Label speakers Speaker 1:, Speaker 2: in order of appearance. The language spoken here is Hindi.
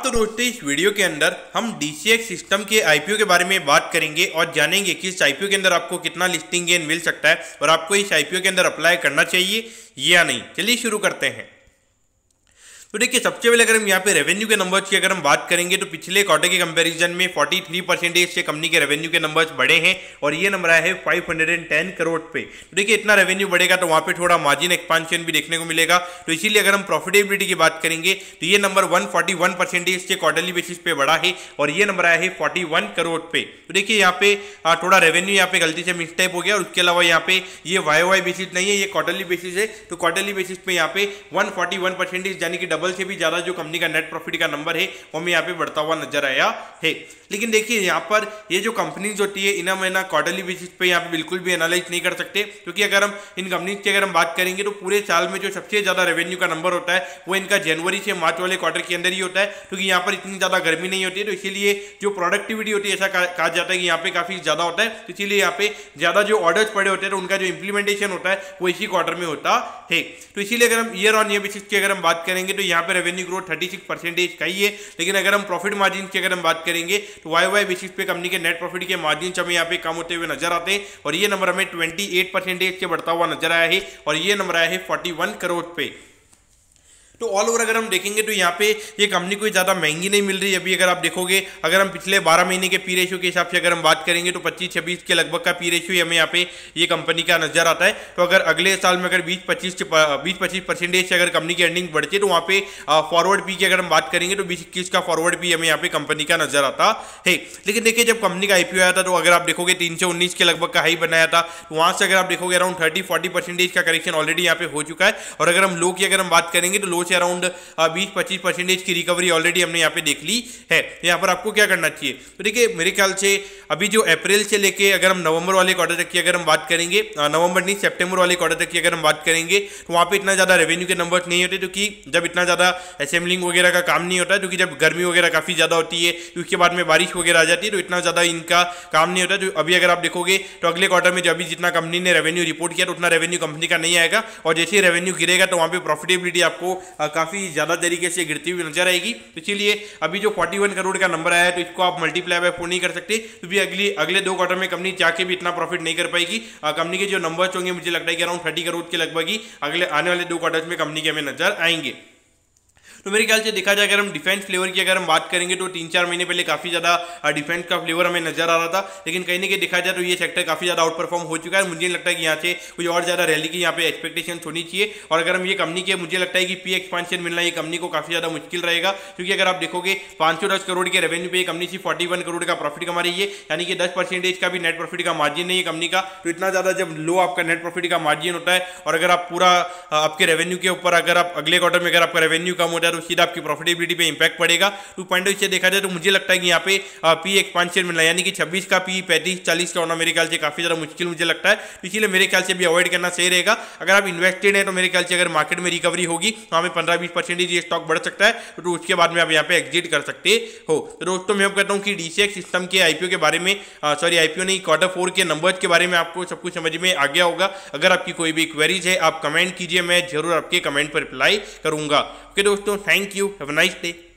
Speaker 1: तो दोस्तों इस वीडियो के अंदर हम DCX सिस्टम के आईपीओ के बारे में बात करेंगे और जानेंगे कि इस आईपीओ के अंदर आपको कितना लिस्टिंग गेन मिल सकता है और आपको इस आईपीओ के अंदर अप्लाई करना चाहिए या नहीं। चलिए शुरू करते हैं। तो देखिए, सबसे पहले अगर हम यहाँ पे रेवेन्यू के नंबर्स की अगर हम बात करेंगे तो पिछले क्वार्टर के कंपैरिजन में 43% से कंपनी के रेवेन्यू के नंबर्स बढ़े हैं और ये नंबर आया है 510 करोड़ पे। तो देखिए, इतना रेवेन्यू बढ़ेगा तो वहाँ पे थोड़ा मार्जिन एक्सपांशन भी देखने को मिलेगा। तो इसीलिए अगर हम प्रॉफिटेबिलिटी की बात करेंगे तो ये नंबर 141% से क्वार्टरली बेसिस पे बढ़ा है और ये नंबर आया है 41 करोड़ पे। तो देखिए, यहाँ पे थोड़ा रेवेन्यू यहाँ पे गलती से मिसटाइप हो गया और उसके अलावा यहाँ पे ये वाई बेसिस नहीं है, ये क्वार्टरली बेसिस है। तो क्वार्टरली बेसिस पे यहाँ पे 141% यानी कि डबल से भी ज्यादा जो कंपनी का नेट प्रॉफिट का नंबर है वो हमें यहाँ पे बढ़ता हुआ नजर आया है। लेकिन देखिए, यहाँ पर ये जो कंपनीज होती है इन्हें महीना क्वार्टरली बेसिस पे यहाँ पे बिल्कुल भी एनालाइज नहीं कर सकते, क्योंकि अगर हम इन कंपनीज की अगर हम बात करेंगे तो पूरे साल में जो सबसे ज्यादा रेवेन्यू का नंबर होता है वो इनका जनवरी से मार्च वाले क्वार्टर के अंदर ही होता है, क्योंकि यहाँ पर इतनी ज्यादा गर्मी नहीं होती है। तो इसीलिए जो प्रोडक्टिविटी होती है ऐसा कहा जाता है कि यहाँ पे काफी ज्यादा होता है। तो इसीलिए यहाँ पे ज्यादा जो ऑर्डर्स पड़े होते हैं तो उनका जो इंप्लीमेंटेशन होता है वो इसी क्वार्टर में होता है। तो इसीलिए अगर हम ईयर ऑन ईयर बेसिस की अगर हम बात करेंगे तो यहाँ पे रेवेन्यू ग्रोथ 36% का ही है। लेकिन अगर हम प्रॉफिट मार्जिन की अगर हम बात करेंगे तो वाई बेसिस पे कंपनी के नेट प्रॉफिट के मार्जिन हमें यहाँ पे कम होते हुए नजर आते हैं और ये नंबर हमें 28% से बढ़ता हुआ नजर आया है और ये नंबर आया है 41 करोड़ पे। तो ऑल ओवर अगर हम देखेंगे तो यहाँ पे ये कंपनी कोई ज़्यादा महंगी नहीं मिल रही अभी। अगर आप देखोगे, अगर हम पिछले 12 महीने के पी रेशियो के हिसाब से अगर हम बात करेंगे तो 25-26 के लगभग का पी रेशियो हमें यहाँ पे ये कंपनी का नजर आता है। तो अगर अगले साल में अगर 20-25% से अगर कंपनी की अर्निंग बढ़ती है तो वहाँ पे फॉरवर्ड पी की अगर हम बात करेंगे तो 20-21 का फॉरवर्ड पी हमें यहाँ पे कंपनी का नजर आता है। लेकिन देखिए, जब कंपनी का आईपीओ आया था तो अगर आप देखोगे 319 के लगभग का हाई बनाया था, तो वहाँ से अगर आप देखोगे अराउंड 30-40% का करेक्शन ऑलरेडी यहाँ पे हो चुका है। और अगर हम लो की अगर हम बात करेंगे तो लो से अराउंड 20-25% की रिकवरी ऑलरेडी हमने यहाँ पे देख ली है। यहाँ पर आपको क्या करना चाहिए, तो देखिए मेरे ख्याल से अभी जो अप्रैल से लेके अगर हम नवंबर वाले क्वार्टर तक की अगर हम बात करेंगे, नवंबर नहीं सितंबर वाले क्वार्टर तक की अगर हम बात करेंगे तो वहाँ पे इतना ज़्यादा रेवेन्यू के नंबर्स नहीं होते, क्योंकि जब इतना ज़्यादा असेंबलिंग वगैरह का काम नहीं होता है, क्योंकि जब गर्मी वगैरह काफ़ी ज़्यादा होती है तो उसके बाद में बारिश वगैरह आ जाती है तो इतना ज़्यादा इनका काम नहीं होता। तो अभी अगर आप देखोगे तो अगले क्वार्टर में जो अभी जितना कंपनी ने रेवेन्यू रिपोर्ट किया तो उतना रेवेन्यू कंपनी का नहीं आएगा और जैसे ही रेवेन्यू गिरेगा तो वहाँ पे प्रॉफिटेबिलिटी आपको काफ़ी ज़्यादा तरीके से गिरती हुई नजर आएगी। तो इसीलिए अभी जो 41 करोड़ का नंबर आया है तो इसको आप मल्टीप्लाई बाय 4 नहीं कर सकते, क्योंकि अगले 2 क्वार्टर में कंपनी चाह के भी इतना प्रॉफिट नहीं कर पाएगी। कंपनी के जो नंबर्स होंगे मुझे लगता है कि अराउंड 30 करोड़ के लगभग ही अगले आने वाले 2 क्वार्टर्स में कंपनी के हमें नजर आएंगे। तो मेरे ख्याल से देखा जाए अगर हम डिफेंस फ्लेवर की अगर हम बात करेंगे तो 3-4 महीने पहले काफ़ी ज़्यादा डिफेंस का फ्लेवर हमें नजर आ रहा था, लेकिन कहीं ना कहीं देखा जाए तो ये सेक्टर काफ़ी ज़्यादा आउट परफॉर्म हो चुका है। मुझे नहीं लगता है कि यहाँ से कोई और ज़्यादा रैली की यहाँ पे एक्सपेक्टेशन होनी चाहिए। और अगर हम ये कंपनी के, मुझे लगता है कि पी एक्सपांशन मिलना ये कंपनी को काफ़ी ज़्यादा मुश्किल रहेगा, क्योंकि अगर आप देखोगे 510 करोड़ के रेवेन्यू पे ये कंपनी सिर्फ 41 करोड़ का प्रॉफिट कमा रही है, यानी कि 10% का भी नेट प्रॉफिट का मार्जिन नहीं है कंपनी का। तो इतना ज़्यादा जब लो आपका नेट प्रॉफिट का मार्जिन होता है और अगर आप पूरा आपके रेवेन्यू के ऊपर अगर आप अगले क्वार्टर में अगर आपका रेवेन्यू कम होता है तो सीधा आपकी प्रॉफिटेबिलिटी पे इंपैक्ट पड़ेगा। 2.0 से देखा जाए तो मुझे लगता है कि यहाँ पे पी एक्सपांशन मिलना, यानी कि 26 का पी 35-40 का होना मेरे ख्याल से काफी ज्यादा मुश्किल मुझे लगता है। तो इसीलिए मेरे ख्याल से भी अवॉइड करना सही रहेगा। अगर आप इन्वेस्टेड हैं तो मेरे ख्याल से अगर मार्केट में रिकवरी होगी तो हमें 15-20% ये स्टॉक बढ़ सकता है, तो उसके बाद में आप यहाँ पे एग्जिट कर सकते हो। तो दोस्तों मैं कहता हूँ कि DCX सिस्टम के आईपीओ के बारे में, आईपीओ नहीं, Q4 के नंबर्स के बारे में आपको सब कुछ समझ में आ गया होगा। अगर आपकी कोई भी क्वेरीज है आप कमेंट कीजिए, मैं जरूर आपके कमेंट पर रिप्लाई करूंगा। ओके दोस्तों, thank you, have a nice day.